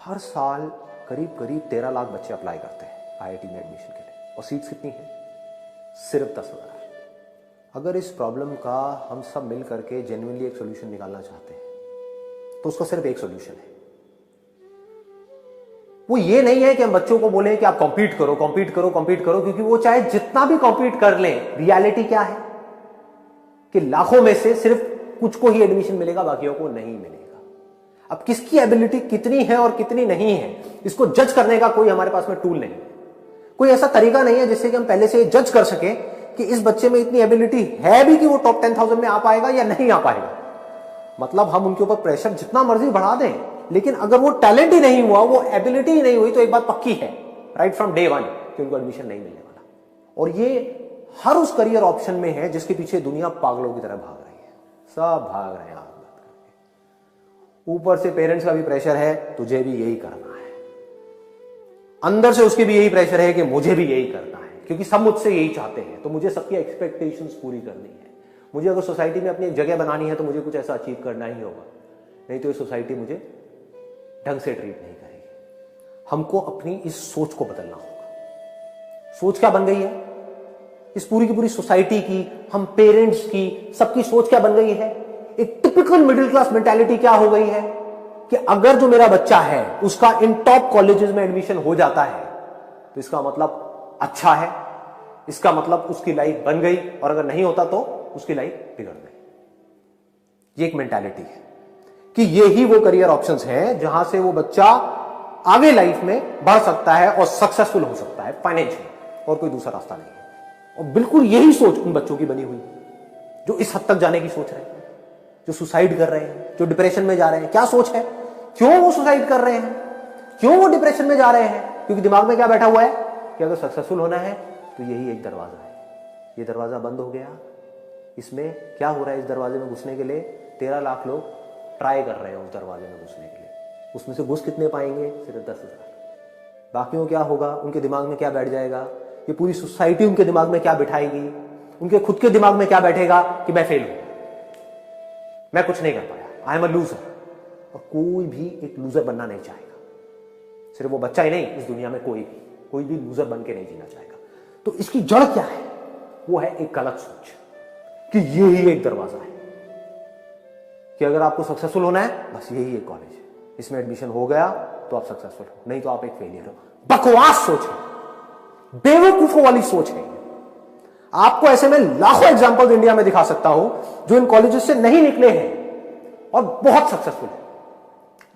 हर साल करीब करीब 13 लाख बच्चे अप्लाई करते हैं आईआईटी में एडमिशन के लिए और सीट्स कितनी है? सिर्फ 10,000। अगर इस प्रॉब्लम का हम सब मिल करके जेन्युइनली एक सोल्यूशन निकालना चाहते हैं तो उसका सिर्फ एक सोल्यूशन है। वो ये नहीं है कि हम बच्चों को बोलें कि आप कॉम्पीट करो कॉम्पीट करो कॉम्पीट करो, क्योंकि वो चाहे जितना भी कॉम्पीट कर लें, रियलिटी क्या है कि लाखों में से सिर्फ कुछ को ही एडमिशन मिलेगा, बाकियों को नहीं मिलेगा। अब किसकी एबिलिटी कितनी है और कितनी नहीं है, इसको जज करने का कोई हमारे पास में टूल नहीं है। कोई ऐसा तरीका नहीं है जिससे कि हम पहले से जज कर सकें कि इस बच्चे में इतनी एबिलिटी है भी कि वो टॉप 10,000 में आ पाएगा या नहीं आ पाएगा। मतलब हम उनके ऊपर प्रेशर जितना मर्जी बढ़ा दें, लेकिन अगर वो टैलेंट ही नहीं हुआ, वो एबिलिटी ही नहीं हुई, तो एक बात पक्की है राइट फ्रॉम डे वन कि उनको एडमिशन नहीं मिलने वाला। और ये हर उस करियर ऑप्शन में है जिसके पीछे दुनिया पागलों की तरह भाग रही है। सब भाग रहे हैं आग बंद करके। ऊपर से पेरेंट्स का भी प्रेशर है, तुझे भी यही करना है। अंदर से उसके भी यही प्रेशर है कि मुझे भी यही करना है, क्योंकि सब मुझसे यही चाहते हैं, तो मुझे सबकी एक्सपेक्टेशंस पूरी करनी है। मुझे अगर सोसाइटी में अपनी एक जगह बनानी है तो मुझे कुछ ऐसा अचीव करना ही होगा, नहीं तो ये सोसाइटी मुझे ढंग से ट्रीट नहीं करेगी। हमको अपनी इस सोच को बदलना होगा। सोच क्या बन गई है इस पूरी की पूरी सोसाइटी की, हम पेरेंट्स की, सबकी सोच क्या बन गई है? एक टिपिकल मिडिल क्लास मेंटालिटी क्या हो गई है कि अगर जो मेरा बच्चा है उसका इन टॉप कॉलेजेस में एडमिशन हो जाता है तो इसका मतलब अच्छा है, इसका मतलब उसकी लाइफ बन गई, और अगर नहीं होता तो उसकी लाइफ बिगड़ गई। ये एक मेंटालिटी है कि ये ही वो करियर ऑप्शंस हैं जहां से वो बच्चा आगे लाइफ में बढ़ सकता है और सक्सेसफुल हो सकता है फाइनेंशियली, और कोई दूसरा रास्ता नहीं है। और बिल्कुल यही सोच उन बच्चों की बनी हुई है जो इस हद तक जाने की सोच रहे हैं, जो सुसाइड कर रहे हैं, जो डिप्रेशन में जा रहे हैं। क्या सोच है? क्यों वो सुसाइड कर रहे हैं? क्यों वो डिप्रेशन में जा रहे हैं? क्योंकि दिमाग में क्या बैठा हुआ है कि अगर सक्सेसफुल होना है तो यही एक दरवाजा है, ये दरवाजा बंद हो गया। इसमें क्या हो रहा है? इस दरवाजे में घुसने के लिए 13 लाख लोग ट्राई कर रहे हैं उस दरवाजे में घुसने के लिए। उसमें से घुस कितने पाएंगे? सिर्फ 10,000। बाकियों क्या होगा? उनके दिमाग में क्या बैठ जाएगा? ये पूरी सोसाइटी उनके दिमाग में क्या बिठाएगी? उनके खुद के दिमाग में क्या बैठेगा कि मैं फेल हूं, मैं कुछ नहीं कर पाया, आई एम अ लूजर। और कोई भी एक लूजर बनना नहीं चाहेगा। सिर्फ वो बच्चा ही नहीं, इस दुनिया में कोई भी लूजर बन के नहीं जीना चाहेगा। तो इसकी जड़ क्या है? वो है एक गलत सोच कि ये ही एक दरवाजा है कि अगर आपको सक्सेसफुल होना है बस यही एक कॉलेज है, इसमें एडमिशन हो गया तो आप सक्सेसफुल हो, नहीं तो आप एक फेलियर हो। बकवास सोच है, बेवकूफों वाली सोच है। आपको ऐसे में लाखों एग्जांपल्स इंडिया में दिखा सकता हूं जो इन कॉलेजेस से नहीं निकले हैं और बहुत सक्सेसफुल है।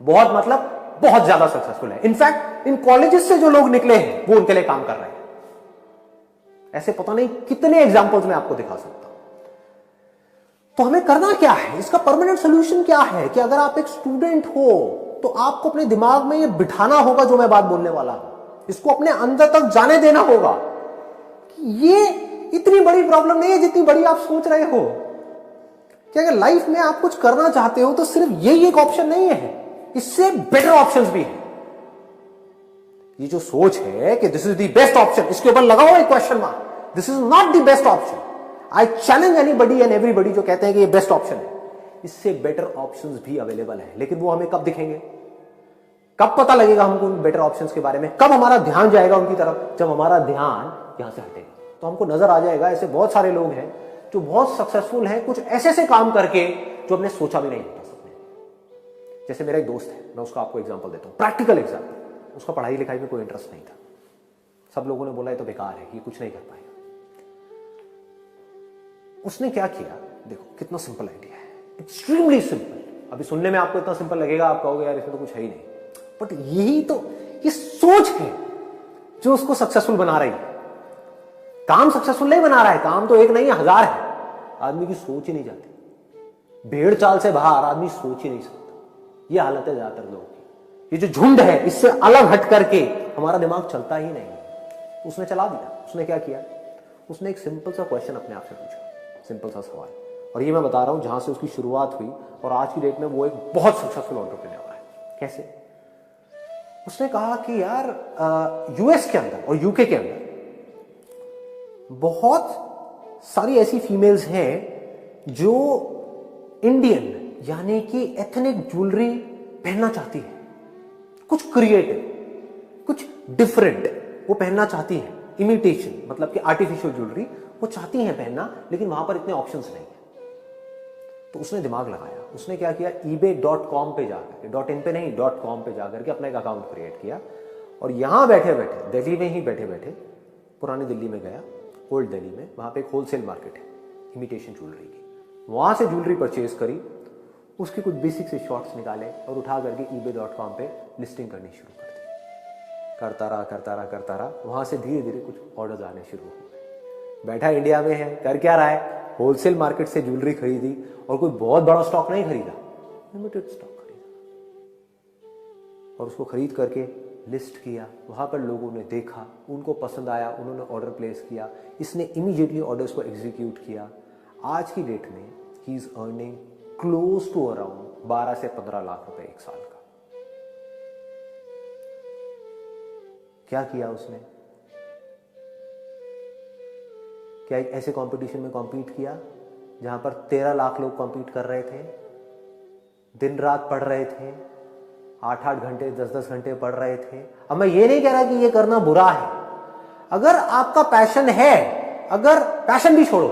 बहुत मतलब बहुत ज्यादा सक्सेसफुल है। इनफैक्ट इन कॉलेजेस से जो लोग निकले हैं वो उनके लिए काम कर रहे हैं। ऐसे पता नहीं कितने एग्जांपल्स मैं आपको दिखा सकता हूं। तो हमें करना क्या है? इसका परमानेंट सोल्यूशन क्या है कि अगर आप एक स्टूडेंट हो तो आपको अपने दिमाग में ये बिठाना होगा जो मैं बात बोलने वाला हूं, इसको अपने अंदर तक जाने देना होगा कि ये इतनी बड़ी प्रॉब्लम नहीं है जितनी बड़ी आप सोच रहे हो। कि अगर लाइफ में आप कुछ करना चाहते हो तो सिर्फ यही एक ऑप्शन नहीं है, इससे बेटर ऑप्शंस भी हैं। ये जो सोच है कि this is the best option, इसके ऊपर लगाओ एक question mark. This is not the best option. I challenge anybody and everybody जो कहते हैं कि ये बेस्ट ऑप्शन है। इससे बेटर ऑप्शंस भी अवेलेबल है, लेकिन वो हमें कब दिखेंगे? कब पता लगेगा हमको उन बेटर ऑप्शंस के बारे में? कब हमारा ध्यान जाएगा उनकी तरफ? जब हमारा ध्यान यहां से हटेगा तो हमको नजर आ जाएगा ऐसे बहुत सारे लोग हैं जो बहुत सक्सेसफुल हैं कुछ ऐसे से काम करके जो हमने सोचा भी नहीं होता सपने। जैसे मेरा एक दोस्त है, मैं उसका आपको एग्जांपल देता हूं, प्रैक्टिकल एग्जांपल। उसका पढ़ाई लिखाई में कोई इंटरेस्ट नहीं था, सब लोगों ने बोला ये तो बेकार है, ये कुछ नहीं कर पाएगा। उसने क्या किया? देखो कितना सिंपल आइडिया है, एक्सट्रीमली सिंपल। अभी सुनने में आपको इतना सिंपल लगेगा, आप कहोगे यार इसमें तो कुछ है ही नहीं, बट यही तो ये सोच है जो उसको सक्सेसफुल बना रही है। काम सक्सेसफुल नहीं बना रहा है, काम तो एक नहीं है, 1000 है। आदमी की सोच ही नहीं जाती, भेड़ चाल से बाहर आदमी सोच ही नहीं सकता। ये हालत है ज्यादातर लोगों की। ये जो झुंड है इससे अलग हट करके हमारा दिमाग चलता ही नहीं। उसने चला दिया। उसने क्या किया? उसने एक सिंपल सा क्वेश्चन अपने आप से पूछा, सिंपल सा सवाल। और ये मैं बता रहा हूं जहां से उसकी शुरुआत हुई और आज की डेट में वो एक बहुत सक्सेसफुल एंटरप्रेन्योर है। कैसे? उसने कहा कि यार यूएस के अंदर और यूके के अंदर बहुत सारी ऐसी फीमेल्स हैं जो इंडियन यानी कि एथनिक ज्वेलरी पहनना चाहती है। कुछ क्रिएटिव, कुछ डिफरेंट वो पहनना चाहती हैं। इमिटेशन मतलब कि आर्टिफिशियल ज्वेलरी वो चाहती हैं पहनना, लेकिन वहां पर इतने ऑप्शंस नहीं है। तो उसने दिमाग लगाया, उसने क्या किया, ebay.com पे जाकर, .in पे नहीं .com पे जाकर के अपना एक अकाउंट क्रिएट किया और यहां बैठे बैठे, दिल्ली में ही बैठे बैठे, पुरानी दिल्ली में गया, ओल्ड दिल्ली में, वहां पे एक होलसेल मार्केट है इमिटेशन ज्वेलरी की, वहां से ज्वेलरी परचेज करी, उसके कुछ बेसिक से शॉट्स निकाले और उठा करके ebay.com पे लिस्टिंग करनी शुरू कर दी। करता रहा, वहां से धीरे धीरे कुछ ऑर्डर्स आने शुरू हो गए। बैठा इंडिया में है, कर क्या रहा है, होलसेल मार्केट से ज्वेलरी खरीदी और कोई बहुत बड़ा स्टॉक नहीं खरीदा, लिमिटेड स्टॉक खरीदा और उसको खरीद करके लिस्ट किया। वहां पर लोगों ने देखा, उनको पसंद आया, उन्होंने ऑर्डर प्लेस किया, इसने इमीडिएटली ऑर्डर्स को एग्जीक्यूट किया। आज की डेट में ही is earning close to around 12 से 15 लाख रुपए एक साल का। क्या किया उसने, क्या एक ऐसे कंपटीशन में कॉम्पीट किया जहां पर 13 लाख लोग कॉम्पीट कर रहे थे, दिन रात पढ़ रहे थे, 8-8 घंटे 10-10 घंटे पढ़ रहे थे। अब मैं ये नहीं कह रहा कि ये करना बुरा है, अगर आपका पैशन है, अगर पैशन भी छोड़ो,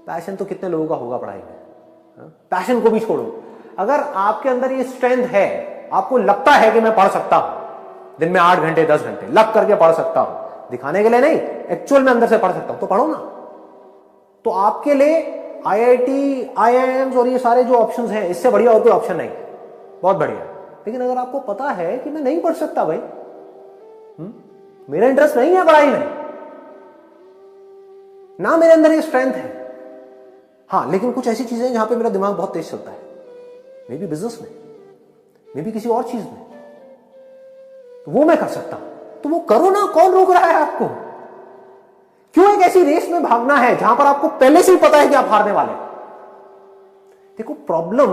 पैशन तो कितने लोगों का होगा पढ़ाई में, पैशन को भी छोड़ो, अगर आपके अंदर ये स्ट्रेंथ है, आपको लगता है कि मैं पढ़ सकता हूं दिन में 8 घंटे 10 घंटे लग करके पढ़ सकता हूं, दिखाने के लिए नहीं, एक्चुअल में अंदर से पढ़ सकता हूं, तो पढ़ो ना। तो आपके लिए IIT, IIMs और ये सारे जो ऑप्शंस हैं, इससे बढ़िया और कोई ऑप्शन नहीं, बहुत बढ़िया। लेकिन अगर आपको पता है कि मैं नहीं पढ़ सकता भाई, मेरा इंटरेस्ट नहीं है पढ़ाई में, ना मेरे अंदर ये स्ट्रेंथ है, हाँ, लेकिन कुछ ऐसी चीजें जहां पे मेरा दिमाग बहुत तेज चलता है, मे बी बिजनेस में, मे बी किसी और चीज में, तो वो मैं कर सकता हूं, तो वो करो ना, कौन रोक रहा है आपको? क्यों एक ऐसी रेस में भागना है जहां पर आपको पहले से ही पता है कि आप हारने वाले? देखो, प्रॉब्लम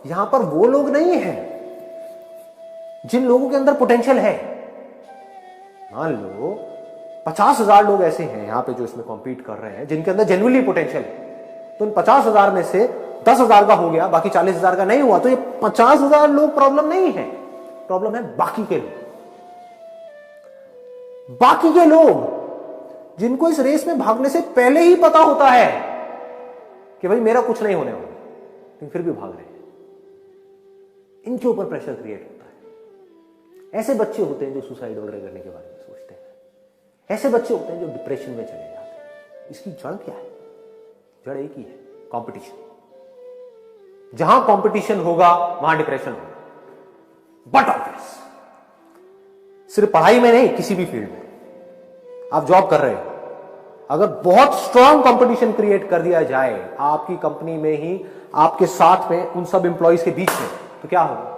यहां पर वो लोग नहीं है जिन लोगों के अंदर पोटेंशियल है। मान लो 50,000 लोग ऐसे हैं यहां पे जो इसमें कॉम्पीट कर रहे हैं, जिनके अंदर जेन्युइनली पोटेंशियल है, तो इन 50,000 में से 10,000 का हो गया, बाकी 40,000 का नहीं हुआ, तो ये 50,000 लोग प्रॉब्लम नहीं है, प्रॉब्लम है बाकी के लोग। बाकी के लोग जिनको इस रेस में भागने से पहले ही पता होता है कि भाई मेरा कुछ नहीं होने वाला, लेकिन फिर भी भाग रहे हैं, इनके ऊपर प्रेशर क्रिएट होता है। ऐसे बच्चे होते हैं जो सुसाइड वगैरह करने के बारे में सोचते हैं, ऐसे बच्चे होते हैं जो डिप्रेशन में चले जाते हैं। इसकी जड़ क्या है? जड़ एक ही है, कंपटीशन। जहां कंपटीशन होगा वहां डिप्रेशन होगा, बट ऑब्वियस, सिर्फ पढ़ाई में नहीं, किसी भी फील्ड में आप जॉब कर रहे हो, अगर बहुत स्ट्रांग कंपटीशन क्रिएट कर दिया जाए आपकी कंपनी में ही, आपके साथ में, उन सब एम्प्लॉइज के बीच में, तो क्या होगा?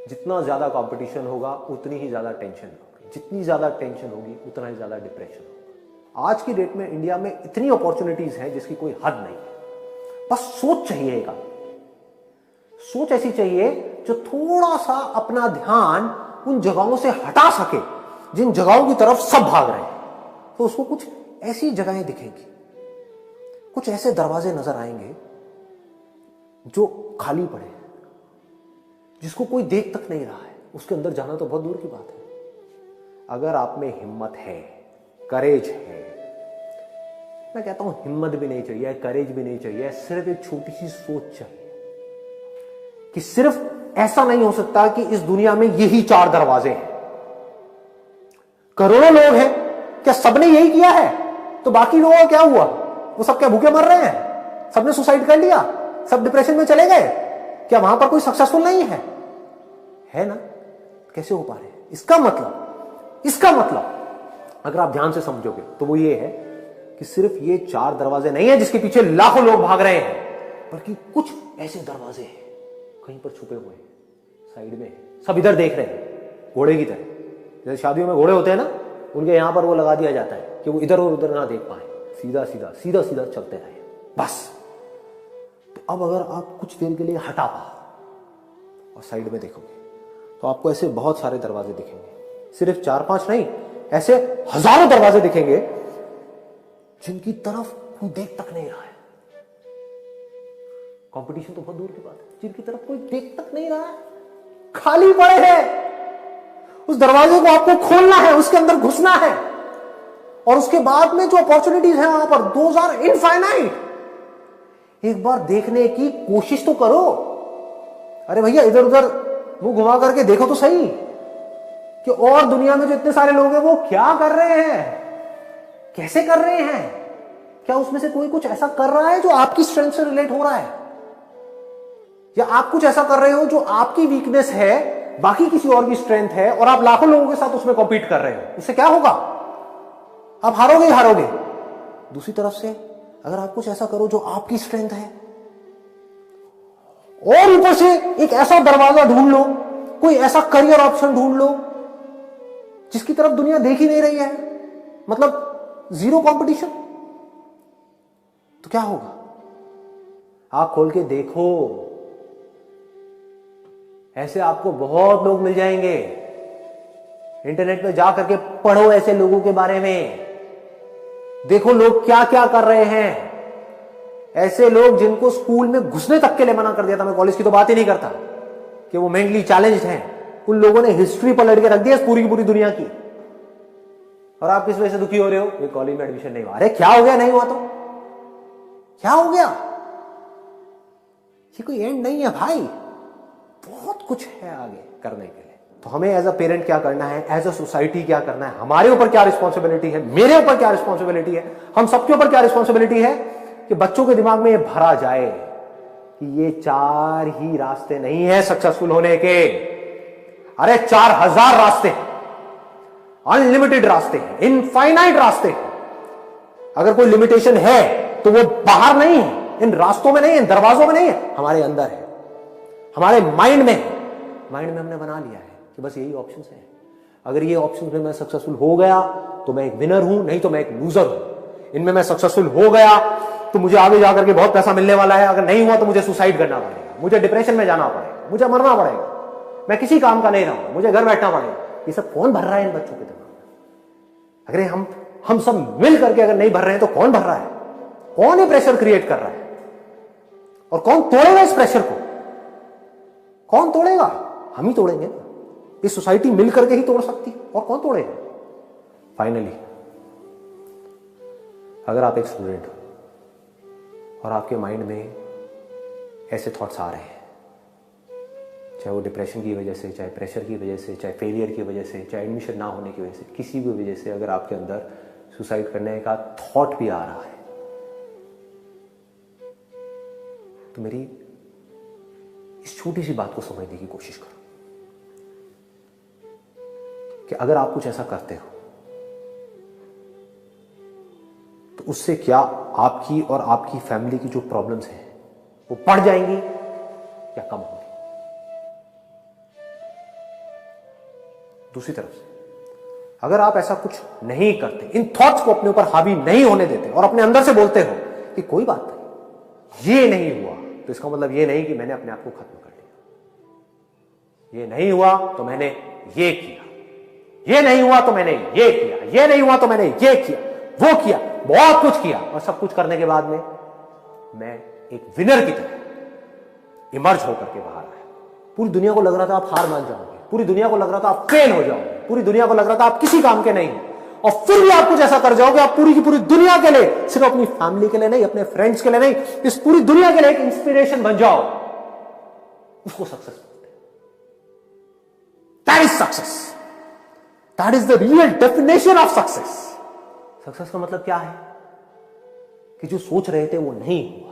जितना ज्यादा कंपटीशन होगा उतनी ही ज्यादा टेंशन होगी, जितनी ज्यादा टेंशन होगी उतना ही ज्यादा डिप्रेशन होगा। आज की डेट में इंडिया में इतनी अपॉर्चुनिटीज हैं जिसकी कोई हद नहीं है, बस सोच चाहिए। एक सोच ऐसी चाहिए जो थोड़ा सा अपना ध्यान उन जगहों से हटा सके जिन जगहों की तरफ सब भाग रहे हैं। तो उसको कुछ ऐसी जगहें दिखेंगी, कुछ ऐसे दरवाजे नजर आएंगे जो खाली पड़े हैं, जिसको कोई देख तक नहीं रहा है, उसके अंदर जाना तो बहुत दूर की बात है। अगर आप में हिम्मत है, करेज है, मैं कहता हूं हिम्मत भी नहीं चाहिए, करेज भी नहीं चाहिए, सिर्फ एक छोटी सी सोच चाहिए कि सिर्फ ऐसा नहीं हो सकता कि इस दुनिया में यही 4 दरवाजे हैं। करोड़ों लोग हैं, क्या सबने यही किया है? तो बाकी लोगों का क्या हुआ? वो सब क्या भूखे मर रहे हैं? सबने सुसाइड कर लिया, सब डिप्रेशन में चले गए? क्या वहां पर कोई सक्सेसफुल नहीं है? है ना? कैसे हो पा रहे हैं? इसका मतलब अगर आप ध्यान से समझोगे तो वो ये है कि सिर्फ ये 4 दरवाजे नहीं है जिसके पीछे लाखों लोग भाग रहे हैं, बल्कि कुछ ऐसे दरवाजे हैं कहीं पर छुपे हुए हैं, साइड में, सब इधर देख रहे हैं, घोड़े की तरह। जैसे शादियों में घोड़े होते हैं ना, उनके यहां पर वो लगा दिया जाता है कि वो इधर और उधर ना देख पाए, सीधा सीधा सीधा सीधा चलते रहे बस। तो अब अगर आप कुछ देर के लिए हटा पाओ और साइड में देखोगे तो आपको ऐसे बहुत सारे दरवाजे दिखेंगे, सिर्फ 4-5 नहीं, ऐसे हजारों दरवाजे दिखेंगे जिनकी तरफ कोई देख तक नहीं रहा है। कंपटीशन तो बहुत दूर की बात है, जिनकी तरफ कोई देख तक नहीं रहा है। खाली पड़े हैं। उस दरवाजे को आपको खोलना है, उसके अंदर घुसना है, और उसके बाद में जो अपॉर्चुनिटीज है वहां पर, दोज आर इनफाइनाइट। एक बार देखने की कोशिश तो करो। अरे भैया, इधर उधर मुंह घुमा करके देखो तो सही कि और दुनिया में जो इतने सारे लोग हैं वो क्या कर रहे हैं, कैसे कर रहे हैं। क्या उसमें से कोई कुछ ऐसा कर रहा है जो आपकी स्ट्रेंथ से रिलेट हो रहा है, या आप कुछ ऐसा कर रहे हो जो आपकी वीकनेस है, बाकी किसी और की स्ट्रेंथ है, और आप लाखों लोगों के साथ उसमें कॉम्पीट कर रहे हो। इससे क्या होगा? आप हारोगे ही हारोगे। दूसरी तरफ से अगर आप कुछ ऐसा करो जो आपकी स्ट्रेंथ है, और ऊपर से एक ऐसा दरवाजा ढूंढ लो, कोई ऐसा करियर ऑप्शन ढूंढ लो जिसकी तरफ दुनिया देख ही नहीं रही है, मतलब जीरो कंपटीशन, तो क्या होगा? आप खोल के देखो, ऐसे आपको बहुत लोग मिल जाएंगे। इंटरनेट पे जा करके पढ़ो ऐसे लोगों के बारे में, देखो लोग क्या क्या कर रहे हैं। ऐसे लोग जिनको स्कूल में घुसने तक के लिए मना कर दिया था, मैं कॉलेज की तो बात ही नहीं करता, कि वो मेंटली चैलेंज्ड हैं, उन लोगों ने हिस्ट्री पलट के रख दिया पूरी की पूरी दुनिया की। और आप किस वजह से दुखी हो रहे हो? ये कॉलेज में एडमिशन नहीं हुआ। अरे क्या हो गया? नहीं हुआ तो क्या हो गया? ये कोई एंड नहीं है भाई, बहुत कुछ है आगे करने के लिए। तो हमें एज अ पेरेंट क्या करना है, एज अ सोसाइटी क्या करना है, हमारे ऊपर क्या रिस्पॉन्सिबिलिटी है, मेरे ऊपर क्या रिस्पॉन्सिबिलिटी है, हम सबके ऊपर क्या रिस्पॉन्सिबिलिटी है कि बच्चों के दिमाग में ये भरा जाए कि ये 4 ही रास्ते नहीं है सक्सेसफुल होने के। अरे 4000 रास्ते हैं, अनलिमिटेड रास्ते हैं, इनफाइनाइट रास्ते हैं। अगर कोई लिमिटेशन है तो वो बाहर नहीं है, इन रास्तों में नहीं है, इन दरवाजों में नहीं है, हमारे अंदर है, हमारे माइंड में है। माइंड में हमने बना लिया है कि बस यही ऑप्शंस हैं। अगर ये ऑप्शंस में मैं सक्सेसफुल हो गया तो मैं एक विनर हूं, नहीं तो मैं एक लूजर हूं। इनमें मैं सक्सेसफुल हो गया तो मुझे आगे जाकर के बहुत पैसा मिलने वाला है, अगर नहीं हुआ तो मुझे सुसाइड करना पड़ेगा, मुझे डिप्रेशन में जाना पड़ेगा, मुझे मरना पड़ेगा, मैं किसी काम का नहीं रहूंगा, मुझे घर बैठना पड़ेगा। ये सब कौन भर रहा है इन बच्चों के दिमाग में? अगर हम सब मिल करके अगर नहीं भर रहे हैं तो कौन भर रहा है? कौन ये प्रेशर क्रिएट कर रहा है? और कौन तोड़ेगा इस प्रेशर को? कौन तोड़ेगा? हम ही तोड़ेंगे ना। ये सोसाइटी मिल करके ही तोड़ सकती है, और कौन तोड़ेगा? फाइनली, अगर आप एक स्टूडेंट हो और आपके माइंड में ऐसे थॉट्स आ रहे हैं, चाहे वो डिप्रेशन की वजह से, चाहे प्रेशर की वजह से, चाहे फेलियर की वजह से, चाहे एडमिशन ना होने की वजह से, किसी भी वजह से अगर आपके अंदर सुसाइड करने का थॉट भी आ रहा है, तो मेरी इस छोटी सी बात को समझने की कोशिश करो कि अगर आप कुछ ऐसा करते हो तो उससे क्या आपकी और आपकी फैमिली की जो प्रॉब्लम्स हैं वो बढ़ जाएंगी या कम होंगी? दूसरी तरफ से अगर आप ऐसा कुछ नहीं करते, इन थॉट्स को अपने ऊपर हावी नहीं होने देते और अपने अंदर से बोलते हो कि कोई बात नहीं, ये नहीं हुआ, तो इसका मतलब ये नहीं कि मैंने अपने आप को खत्म कर दिया। ये नहीं हुआ तो मैंने ये किया, ये नहीं हुआ तो मैंने ये किया, ये नहीं हुआ तो मैंने ये किया, वो किया, बहुत कुछ किया, और सब कुछ करने के बाद में मैं एक विनर की तरह इमर्ज होकर के बाहर आया। पूरी दुनिया को लग रहा था आप हार मान जाओगे, पूरी दुनिया को लग रहा था आप फेल हो जाओगे, पूरी दुनिया को लग रहा था आप किसी काम के नहीं हो, और फिर भी आप कुछ ऐसा कर जाओगे, आप पूरी की पूरी दुनिया के लिए, सिर्फ अपनी फैमिली के लिए नहीं, अपने फ्रेंड्स के लिए नहीं, इस पूरी दुनिया के लिए एक इंस्पिरेशन बन जाओ। उसको सक्सेस बोलते हैं। That is success. That is the real definition of success. Success का मतलब क्या है? कि जो सोच रहे थे वो नहीं हुआ,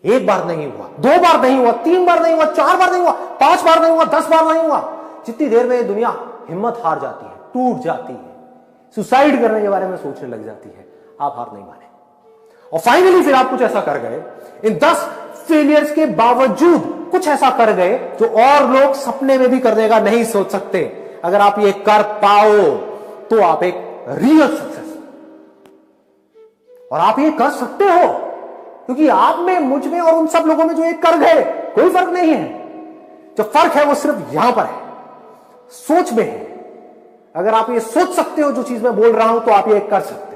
एक बार नहीं हुआ, 2 बार नहीं हुआ, 3 बार नहीं हुआ, 4 बार नहीं हुआ, 5 बार नहीं हुआ, 10 बार नहीं हुआ। जितनी देर में दुनिया हिम्मत हार जाती है, टूट जाती है, सुसाइड करने के बारे में सोचने लग जाती है, आप हार नहीं माने। और फाइनली फिर आप कुछ ऐसा कर गए, इन 10 फेलियर्स के बावजूद कुछ ऐसा कर गए जो और लोग सपने में भी करने का नहीं सोच सकते। अगर आप ये कर पाओ तो आप एक रियल सक्सेस, और आप ये कर सकते हो क्योंकि आप में, मुझ में और उन सब लोगों में जो ये कर गए, कोई फर्क नहीं है। जो फर्क है वो सिर्फ यहां पर है, सोच में है। अगर आप ये सोच सकते हो जो चीज मैं बोल रहा हूं तो आप ये कर सकते हो।